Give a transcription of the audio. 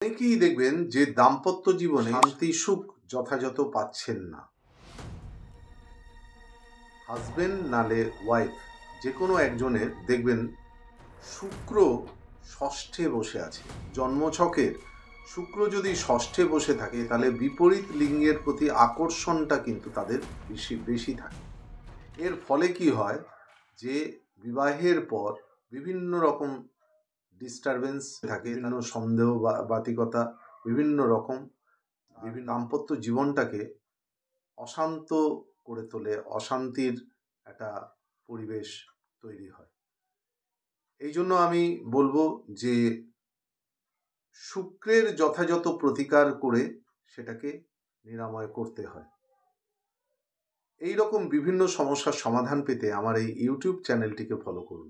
অনেকেই দেখবেন যে দাম্পত্য জীবনে শান্তি সুখ যথাযথ পাচ্ছেন না। হাজবেন্ড নালে ওয়াইফ যে কোনো একজনের দেখবেন শুক্র ষষ্ঠে বসে আছে। জন্মছকের শুক্র যদি ষষ্ঠে বসে থাকে তাহলে বিপরীত লিঙ্গের প্রতি আকর্ষণটা কিন্তু তাদের বেশি বেশি থাকে। এর ফলে কি হয় যে বিবাহের পর বিভিন্ন রকম ডিস্টারবেন্স থাকে, বিভিন্ন সন্দেহ বাতিকতা, বিভিন্ন রকম দাম্পত্য জীবনটাকে অশান্ত করে তোলে, অশান্তির একটা পরিবেশ তৈরি হয়। এই জন্য আমি বলবো যে শুক্রের যথাযথ প্রতিকার করে সেটাকে নিরাময় করতে হয়। এই রকম বিভিন্ন সমস্যার সমাধান পেতে আমার এই ইউটিউব চ্যানেলটিকে ফলো করুন।